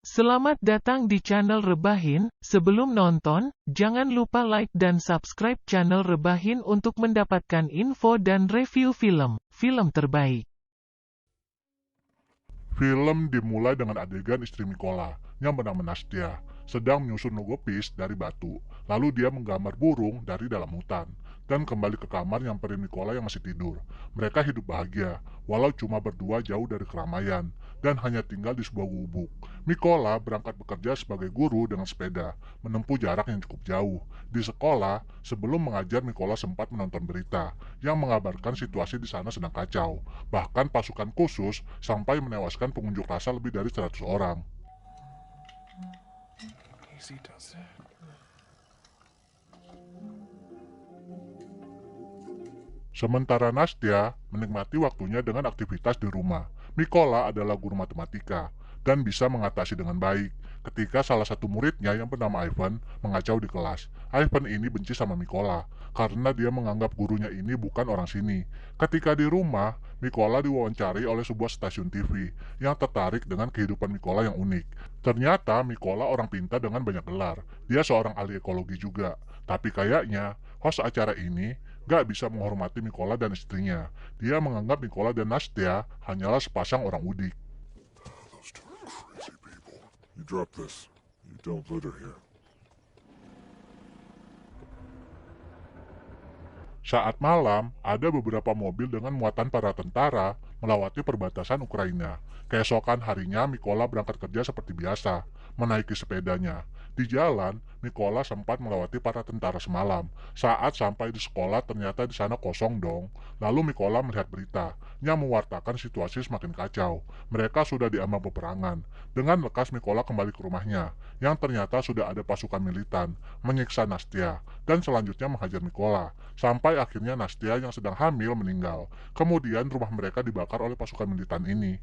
Selamat datang di channel Rebahin. Sebelum nonton, jangan lupa like dan subscribe channel Rebahin untuk mendapatkan info dan review film terbaik. Film dimulai dengan adegan istri Mikola, yang bernama Nastya, sedang menyusun logopis dari batu. Lalu dia menggambar burung dari dalam hutan, dan kembali ke kamar nyamperin Mikola yang masih tidur. Mereka hidup bahagia, walau cuma berdua jauh dari keramaian, dan hanya tinggal di sebuah gubuk. Mikola berangkat bekerja sebagai guru dengan sepeda, menempuh jarak yang cukup jauh. Di sekolah, sebelum mengajar Mikola sempat menonton berita, yang mengabarkan situasi di sana sedang kacau. Bahkan pasukan khusus sampai menewaskan pengunjuk rasa lebih dari 100 orang. Easy does it. Sementara Nastya menikmati waktunya dengan aktivitas di rumah. Mikola adalah guru matematika dan bisa mengatasi dengan baik ketika salah satu muridnya yang bernama Ivan mengacau di kelas. Ivan ini benci sama Mikola karena dia menganggap gurunya ini bukan orang sini. Ketika di rumah, Mikola diwawancari oleh sebuah stasiun TV yang tertarik dengan kehidupan Mikola yang unik. Ternyata Mikola orang pintar dengan banyak gelar. Dia seorang ahli ekologi juga. Tapi kayaknya host acara ini gak bisa menghormati Mikola dan istrinya. Dia menganggap Mikola dan Nastya hanyalah sepasang orang udik. Those two are crazy people. You drop this. You don't litter here. Saat malam, ada beberapa mobil dengan muatan para tentara melewati perbatasan Ukraina. Keesokan harinya, Mikola berangkat kerja seperti biasa, menaiki sepedanya. Di jalan, Mikola sempat melewati para tentara semalam. Saat sampai di sekolah, ternyata di sana kosong dong. Lalu Mikola melihat berita yang mewartakan situasi semakin kacau. Mereka sudah diambang peperangan. Dengan lekas Mikola kembali ke rumahnya, yang ternyata sudah ada pasukan militan menyiksa Nastya dan selanjutnya menghajar Mikola. Sampai akhirnya Nastya yang sedang hamil meninggal. Kemudian rumah mereka dibakar oleh pasukan militan ini.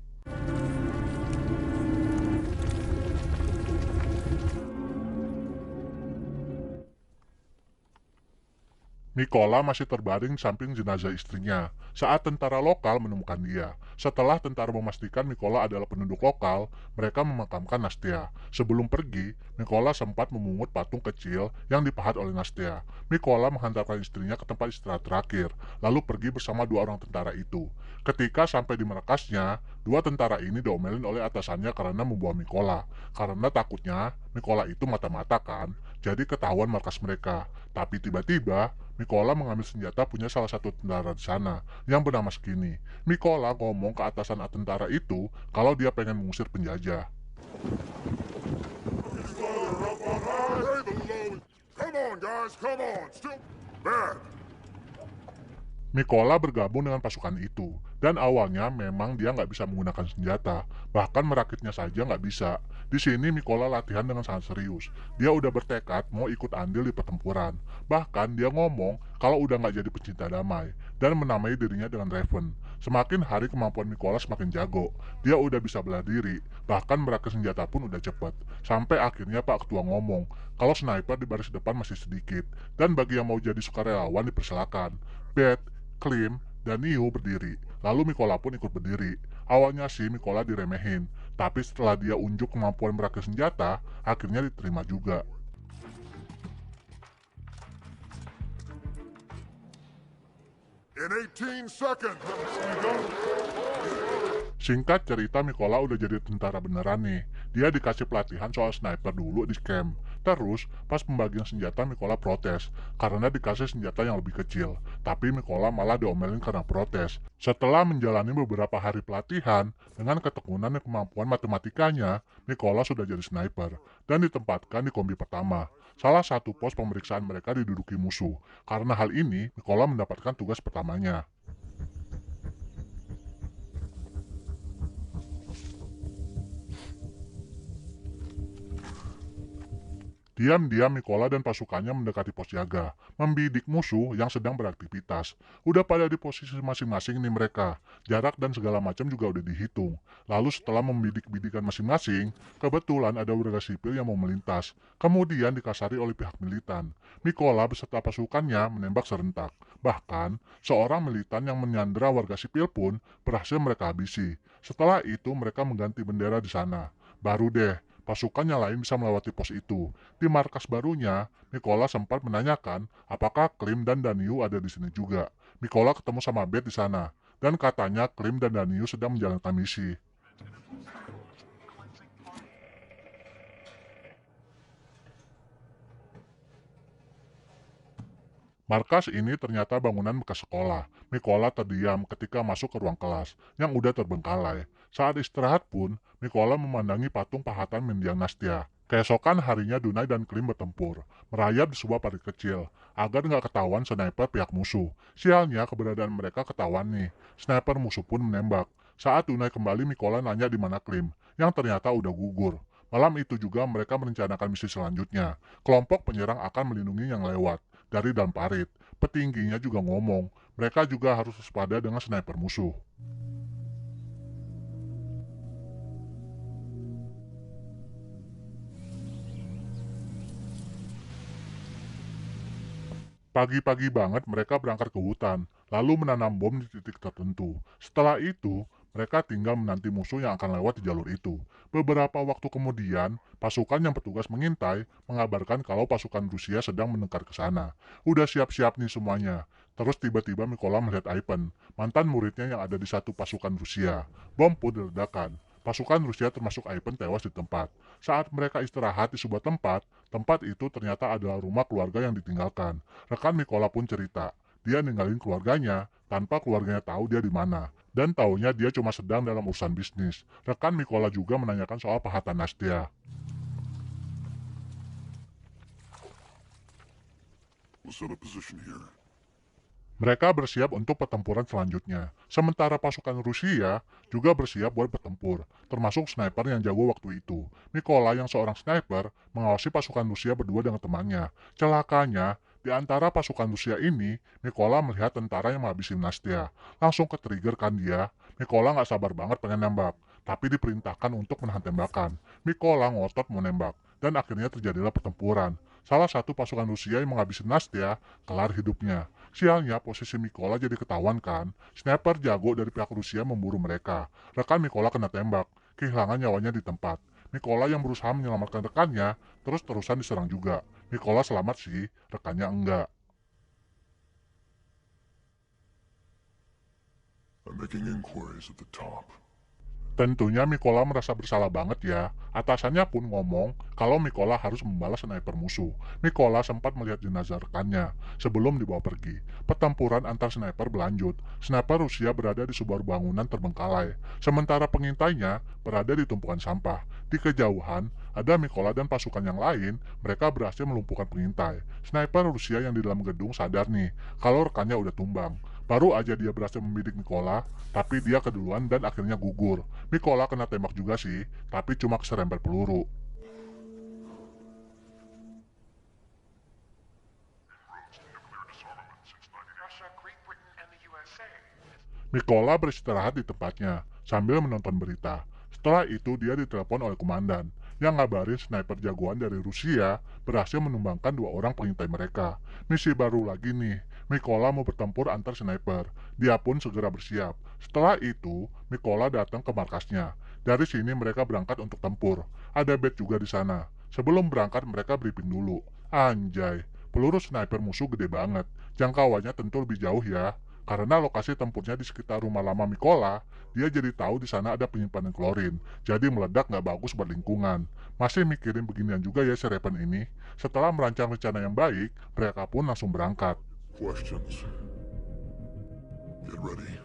Mikola masih terbaring samping jenazah istrinya saat tentara lokal menemukan dia. Setelah tentara memastikan Mikola adalah penduduk lokal, mereka memakamkan Nastya. Sebelum pergi, Mikola sempat memungut patung kecil yang dipahat oleh Nastya. Mikola menghantarkan istrinya ke tempat istirahat terakhir, lalu pergi bersama dua orang tentara itu. Ketika sampai di markasnya, dua tentara ini diomelin oleh atasannya karena membawa Mikola. Karena takutnya Mikola itu mata-mata kan, jadi ketahuan markas mereka. Tapi tiba-tiba Mikola mengambil senjata punya salah satu tentara di sana yang bernama Skinny. Mikola ngomong ke atasan tentara itu kalau dia pengen mengusir penjajah. Come on, guys. Come on. Still bad. Mikola bergabung dengan pasukan itu, dan awalnya memang dia nggak bisa menggunakan senjata, bahkan merakitnya saja nggak bisa. Di sini Mikola latihan dengan sangat serius. Dia udah bertekad mau ikut andil di pertempuran. Bahkan dia ngomong kalau udah nggak jadi pecinta damai, dan menamai dirinya dengan Raven. Semakin hari kemampuan Mikola semakin jago. Dia udah bisa bela diri, bahkan merakit senjata pun udah cepet. Sampai akhirnya Pak Ketua ngomong kalau sniper di baris depan masih sedikit, dan bagi yang mau jadi sukarelawan dipersilakan. Bet, Klim, dan Niu berdiri. Lalu Mikola pun ikut berdiri. Awalnya sih Mikola diremehin, tapi setelah dia unjuk kemampuan merakit senjata, akhirnya diterima juga. In 18 seconds. You go. Singkat cerita, Mikola udah jadi tentara beneran nih. Dia dikasih pelatihan soal sniper dulu di camp. Terus, pas pembagian senjata, Mikola protes karena dikasih senjata yang lebih kecil. Tapi Mikola malah diomelin karena protes. Setelah menjalani beberapa hari pelatihan, dengan ketekunan dan kemampuan matematikanya, Mikola sudah jadi sniper dan ditempatkan di kombi pertama. Salah satu pos pemeriksaan mereka diduduki musuh. Karena hal ini, Mikola mendapatkan tugas pertamanya. Diam-diam Mikola dan pasukannya mendekati pos jaga, membidik musuh yang sedang beraktivitas. Udah pada di posisi masing-masing nih mereka, jarak dan segala macam juga udah dihitung. Lalu setelah membidik-bidikan masing-masing, kebetulan ada warga sipil yang mau melintas, kemudian dikasari oleh pihak militan. Mikola beserta pasukannya menembak serentak. Bahkan, seorang militan yang menyandera warga sipil pun berhasil mereka habisi. Setelah itu mereka mengganti bendera di sana. Baru deh, pasukan yang lain bisa melewati pos itu. Di markas barunya, Mikola sempat menanyakan apakah Klim dan Danyu ada di sini juga. Mikola ketemu sama Beth di sana, dan katanya Klim dan Danyu sedang menjalankan misi. Markas ini ternyata bangunan bekas sekolah. Mikola terdiam ketika masuk ke ruang kelas, yang udah terbengkalai. Saat istirahat pun, Mikola memandangi patung pahatan mendiang Nastia. Keesokan harinya Dunai dan Klim bertempur, merayap di sebuah parit kecil, agar nggak ketahuan sniper pihak musuh. Sialnya keberadaan mereka ketahuan nih, sniper musuh pun menembak. Saat Dunai kembali, Mikola nanya di mana Klim, yang ternyata udah gugur. Malam itu juga mereka merencanakan misi selanjutnya. Kelompok penyerang akan melindungi yang lewat dari dalam parit. Petingginya juga ngomong, mereka juga harus waspada dengan sniper musuh. Pagi-pagi banget mereka berangkat ke hutan, lalu menanam bom di titik tertentu. Setelah itu, mereka tinggal menanti musuh yang akan lewat di jalur itu. Beberapa waktu kemudian, pasukan yang bertugas mengintai mengabarkan kalau pasukan Rusia sedang mendekat ke sana. Udah siap-siap nih semuanya. Terus tiba-tiba Mikola melihat Ivan, mantan muridnya yang ada di satu pasukan Rusia. Bom pun diledakkan. Pasukan Rusia termasuk Ivan tewas di tempat. Saat mereka istirahat di sebuah tempat, tempat itu ternyata adalah rumah keluarga yang ditinggalkan. Rekan Mikola pun cerita, dia ninggalin keluarganya tanpa keluarganya tahu dia di mana. Dan taunya dia cuma sedang dalam urusan bisnis. Rekan Mikola juga menanyakan soal pahatan Nastia. We'll set a position here. Mereka bersiap untuk pertempuran selanjutnya. Sementara pasukan Rusia juga bersiap buat bertempur, termasuk sniper yang jago waktu itu. Mikola yang seorang sniper mengawasi pasukan Rusia berdua dengan temannya. Celakanya, di antara pasukan Rusia ini, Mikola melihat tentara yang menghabisi Nastia. Langsung ke-trigger kan dia. Mikola nggak sabar banget pengen nembak, tapi diperintahkan untuk menahan tembakan. Mikola ngotot mau nembak, dan akhirnya terjadilah pertempuran. Salah satu pasukan Rusia yang menghabisi Nastia kelar hidupnya. Sialnya posisi Mikola jadi ketahuan kan. Sniper jago dari pihak Rusia memburu mereka. Rekan Mikola kena tembak, kehilangan nyawanya di tempat. Mikola yang berusaha menyelamatkan rekannya, terus-terusan diserang juga. Mikola selamat sih, rekannya enggak. I'm making inquiries at the top. Tentunya Mikola merasa bersalah banget ya. Atasannya pun ngomong kalau Mikola harus membalas sniper musuh. Mikola sempat melihat jenazah rekannya sebelum dibawa pergi. Pertempuran antar sniper berlanjut. Sniper Rusia berada di sebuah bangunan terbengkalai, sementara pengintainya berada di tumpukan sampah. Di kejauhan, ada Mikola dan pasukan yang lain, mereka berhasil melumpuhkan pengintai. Sniper Rusia yang di dalam gedung sadar nih kalau rekannya udah tumbang. Baru aja dia berhasil membidik Mikola, tapi dia keduluan dan akhirnya gugur. Mikola kena tembak juga sih, tapi cuma keserempet peluru. Mikola beristirahat di tempatnya, sambil menonton berita. Setelah itu dia ditelepon oleh komandan, yang ngabarin sniper jagoan dari Rusia berhasil menumbangkan 2 orang pengintai mereka. Misi baru lagi nih, Mikola mau bertempur antar sniper. Dia pun segera bersiap. Setelah itu, Mikola datang ke markasnya. Dari sini mereka berangkat untuk tempur. Ada Beth juga di sana. Sebelum berangkat mereka briefing dulu. Anjay, peluru sniper musuh gede banget. Jangkauannya tentu lebih jauh ya. Karena lokasi tempurnya di sekitar rumah lama Mikola, dia jadi tahu di sana ada penyimpanan klorin. Jadi meledak nggak bagus buat lingkungan. Masih mikirin beginian juga ya si Repen ini. Setelah merancang rencana yang baik, mereka pun langsung berangkat. Questions? Get ready.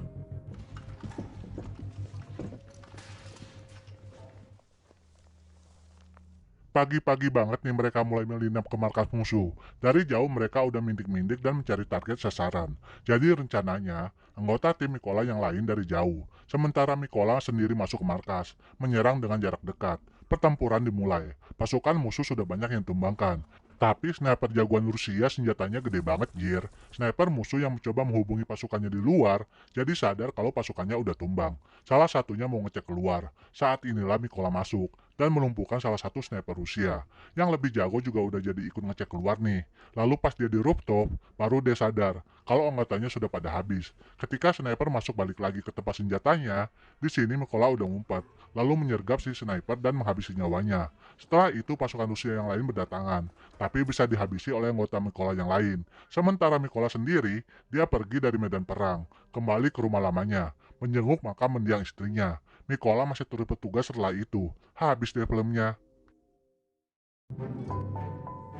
Pagi-pagi banget nih mereka mulai melinap ke markas musuh. Dari jauh mereka udah mindik-mindik dan mencari target sasaran. Jadi rencananya, anggota tim Mikola yang lain dari jauh. Sementara Mikola sendiri masuk ke markas, menyerang dengan jarak dekat. Pertempuran dimulai. Pasukan musuh sudah banyak yang tumbangkan. Tapi sniper jagoan Rusia senjatanya gede banget, jir. Sniper musuh yang mencoba menghubungi pasukannya di luar, jadi sadar kalau pasukannya udah tumbang. Salah satunya mau ngecek keluar. Saat inilah Mikola masuk. dan melumpuhkan salah satu sniper Rusia. Yang lebih jago juga udah jadi ikut ngecek keluar nih. Lalu pas dia di rooftop, baru dia sadar kalau anggotanya sudah pada habis. Ketika sniper masuk balik lagi ke tempat senjatanya, di sini Mikola udah ngumpet, lalu menyergap si sniper dan menghabisi nyawanya. Setelah itu pasukan Rusia yang lain berdatangan, tapi bisa dihabisi oleh anggota Mikola yang lain. Sementara Mikola sendiri, dia pergi dari medan perang, kembali ke rumah lamanya, menjenguk makam mendiang istrinya. Mikola masih turut petugas setelah itu. Habis deh filmnya.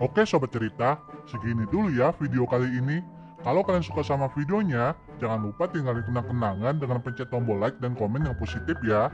Oke sobat cerita, segini dulu ya video kali ini. Kalau kalian suka sama videonya, jangan lupa tinggalin kenang-kenangan dengan pencet tombol like dan komen yang positif ya.